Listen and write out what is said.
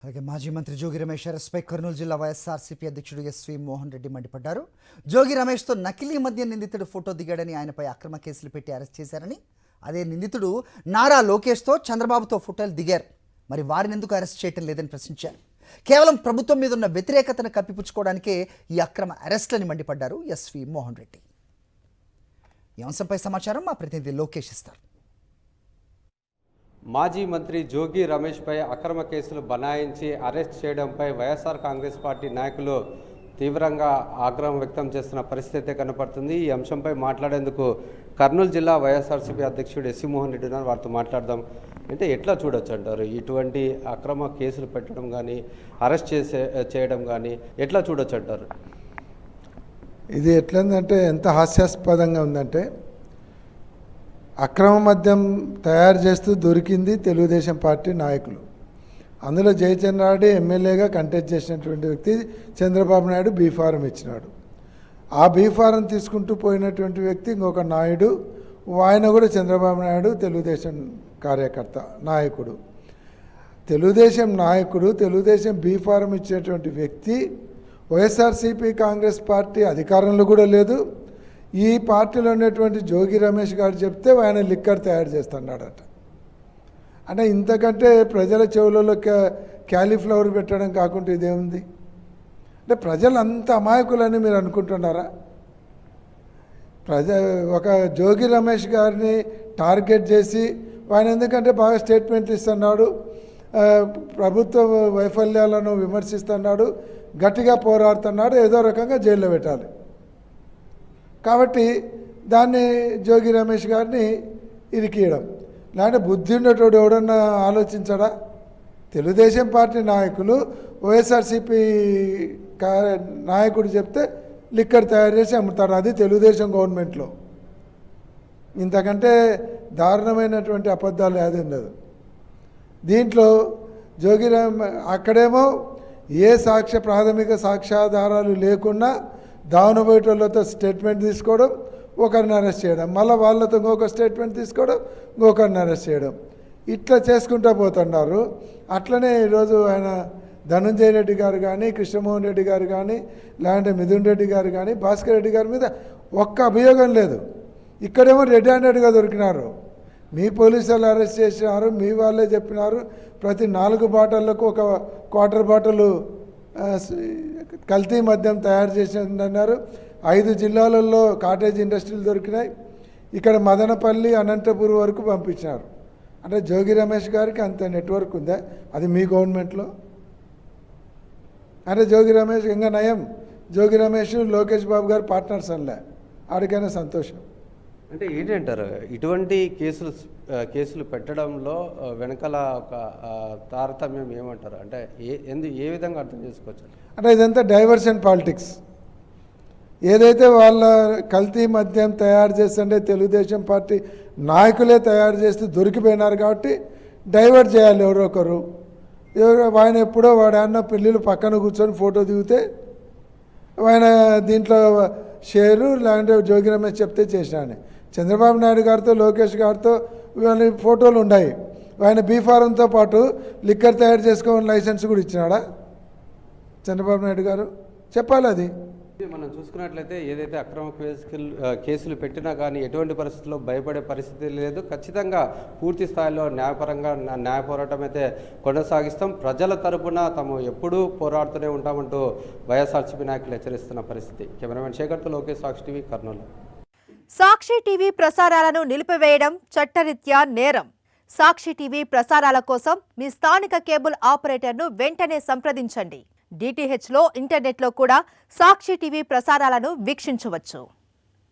అలాగే మాజీ మంత్రి జోగి రమేష్ అరెస్ట్పై కర్నూలు జిల్లా వైఎస్ఆర్సీపీ అధ్యక్షుడు ఎస్వి మోహన్ రెడ్డి మండిపడ్డారు. జోగి రమేష్తో నకిలీ మద్యం నిందితుడు ఫోటో దిగాడని ఆయనపై అక్రమ కేసులు పెట్టి అరెస్ట్ చేశారని, అదే నిందితుడు నారా లోకేష్తో చంద్రబాబుతో ఫోటోలు దిగారు, మరి వారిని ఎందుకు అరెస్ట్ చేయటం లేదని ప్రశ్నించారు. కేవలం ప్రభుత్వం మీద ఉన్న వ్యతిరేకతను కప్పిపుచ్చుకోవడానికే ఈ అక్రమ అరెస్టులని మండిపడ్డారు ఎస్వి మోహన్ రెడ్డి. ఈ అంశంపై సమాచారం మా ప్రతినిధి లోకేష్ ఇస్తారు. మాజీ మంత్రి జోగి రమేష్పై అక్రమ కేసులు బనాయించి అరెస్ట్ చేయడంపై వైఎస్ఆర్ కాంగ్రెస్ పార్టీ నాయకులు తీవ్రంగా ఆగ్రహం వ్యక్తం చేస్తున్న పరిస్థితి కనపడుతుంది. ఈ అంశంపై మాట్లాడేందుకు కర్నూలు జిల్లా వైఎస్ఆర్సీపీ అధ్యక్షుడు ఎస్వి మోహన్ రెడ్డి ఉన్నారు. వారితో మాట్లాడదాం. అంటే ఎట్లా చూడొచ్చు అంటారు ఇటువంటి అక్రమ కేసులు పెట్టడం కానీ అరెస్ట్ చేయడం కానీ ఎట్లా చూడొచ్చు అంటారు? ఇది ఎట్లందంటే ఎంత హాస్యాస్పదంగా ఉందంటే, అక్రమ మద్యం తయారు చేస్తూ దొరికింది తెలుగుదేశం పార్టీ నాయకులు. అందులో జయచంద్రారెడ్డి ఎమ్మెల్యేగా కంటెస్ట్ చేసినటువంటి వ్యక్తి చంద్రబాబు నాయుడు బీఫారం ఇచ్చినాడు. ఆ బీఫారం తీసుకుంటూ పోయినటువంటి వ్యక్తి ఇంకొక నాయుడు, ఆయన కూడా చంద్రబాబు నాయుడు తెలుగుదేశం కార్యకర్త నాయకుడు. తెలుగుదేశం నాయకుడు తెలుగుదేశం బీఫారం ఇచ్చినటువంటి వ్యక్తి వైఎస్ఆర్సీపీ కాంగ్రెస్ పార్టీ అధికారంలో కూడా లేదు. ఈ పార్టీలో ఉన్నటువంటి జోగి రమేష్ గారు చెప్తే ఆయన లిక్కర్ తయారు చేస్తున్నాడట. అంటే ఇంతకంటే ప్రజల చెవులలో క్యాలీఫ్లవర్ పెట్టడం కాకుండా ఇదేముంది? అంటే ప్రజలు అంత అమాయకులని మీరు అనుకుంటున్నారా? ఒక జోగి రమేష్ గారిని టార్గెట్ చేసి ఆయన ఎందుకంటే బాగా స్టేట్మెంట్లు ఇస్తున్నాడు, ప్రభుత్వ వైఫల్యాలను విమర్శిస్తున్నాడు, గట్టిగా పోరాడుతున్నాడు, ఏదో రకంగా జైల్లో పెట్టాలి. కాబట్టి దాన్ని జోగి రమేష్ గారిని ఇరికియడం, లేదంటే బుద్ధి ఉండేటోడు ఎవడన్నా ఆలోచించడా? తెలుగుదేశం పార్టీ నాయకులు వైఎస్ఆర్సీపీ నాయకుడు చెప్తే లిక్కర్ తయారు చేసి అమ్ముతారు. అది తెలుగుదేశం గవర్నమెంట్లో. ఇంతకంటే దారుణమైనటువంటి అబద్ధాలు ఏది ఉండదు. దీంట్లో జోగి అక్కడేమో ఏ ప్రాథమిక సాక్ష్యాధారాలు లేకుండా దావనబోయేటోళ్ళతో స్టేట్మెంట్ తీసుకోవడం, ఒకరిని అరెస్ట్ చేయడం, మళ్ళీ వాళ్ళతో ఇంకొక స్టేట్మెంట్ తీసుకోవడం, ఇంకొకరిని అరెస్ట్ చేయడం, ఇట్లా చేసుకుంటూ పోతున్నారు. అట్లనే ఈరోజు ఆయన ధనంజయ రెడ్డి గారు కానీ, కృష్ణమోహన్ రెడ్డి గారు కానీ, లేదంటే మిథున్ రెడ్డి గారు కానీ, భాస్కర్ రెడ్డి గారి మీద ఒక్క అభియోగం లేదు. ఇక్కడేమో రెడ్ హ్యాండెడ్గా దొరికినారు. మీ పోలీసులు అరెస్ట్ చేసినారు, మీ వాళ్ళే చెప్పినారు ప్రతి 4 బాటిళ్లకు ఒక క్వార్టర్ బాటిల్ కల్తీ మద్యం తయారు చేసిందన్నారు. 5 జిల్లాలలో కాటేజ్ ఇండస్ట్రీలు దొరికినాయి. ఇక్కడ మదనపల్లి, అనంతపురం వరకు పంపించినారు. అంటే జోగి రమేష్ గారికి అంత నెట్వర్క్ ఉందా? అది మీ గవర్నమెంట్లో. అంటే జోగి రమేష్ ఇంకా నయం, జోగి రమేష్ లోకేష్ బాబు గారు పార్ట్నర్స్ అనలే, ఆడికైనా సంతోషం. అంటే ఏంటంటారు ఇటువంటి కేసులు పెట్టడంలో వెనకాల ఒక తారతమ్యం ఏమంటారు? అంటే ఏ విధంగా అర్థం చేసుకోవచ్చు? అంటే ఇదంతా డైవర్షన్ పాలిటిక్స్. ఏదైతే వాళ్ళ కల్తీ మద్యం తయారు చేస్తుంటే తెలుగుదేశం పార్టీ నాయకులే తయారు చేస్తూ దొరికిపోయినారు కాబట్టి డైవర్ట్ చేయాలి ఎవరో ఒకరు. ఆయన ఎప్పుడో వాడన్న పిల్లలు పక్కన కూర్చొని ఫోటో దిగితే ఆయన దీంట్లో షేరు, లేదంటే జోగి రమేష్ చెప్తే చేసినాను. చంద్రబాబు నాయుడు గారితో లోకేష్ గారితో వీళ్ళ ఫోటోలు ఉన్నాయి. ఆయన బీఫారంతో పాటు లిక్కర్ తయారు చేసుకోవాలని లైసెన్స్ కూడా ఇచ్చినాడా చంద్రబాబు నాయుడు గారు? చెప్పాలి. అది మనం చూసుకున్నట్లయితే ఏదైతే అక్రమ కేసులు పెట్టినా కానీ ఎటువంటి పరిస్థితుల్లో భయపడే పరిస్థితి లేదు. ఖచ్చితంగా పూర్తి స్థాయిలో న్యాయ పోరాటం అయితే కొనసాగిస్తాం. ప్రజల తరపున తాము ఎప్పుడూ పోరాడుతూనే ఉంటామంటూ వైఎస్ఆర్సీపీ నాయకులు హెచ్చరిస్తున్న పరిస్థితి. కెమెరామెన్ శేఖర్తో లోకేష్, సాక్షి టీవీ, కర్నూలు. సాక్షి టీవీ ప్రసారాలను నిలిపివేయడం చట్టరీత్యా నేరం. సాక్షి టీవీ ప్రసారాల కోసం మీ స్థానిక కేబుల్ ఆపరేటర్ను వెంటనే సంప్రదించండి. DTHలో, ఇంటర్నెట్లో కూడా సాక్షి టీవీ ప్రసారాలను వీక్షించవచ్చు.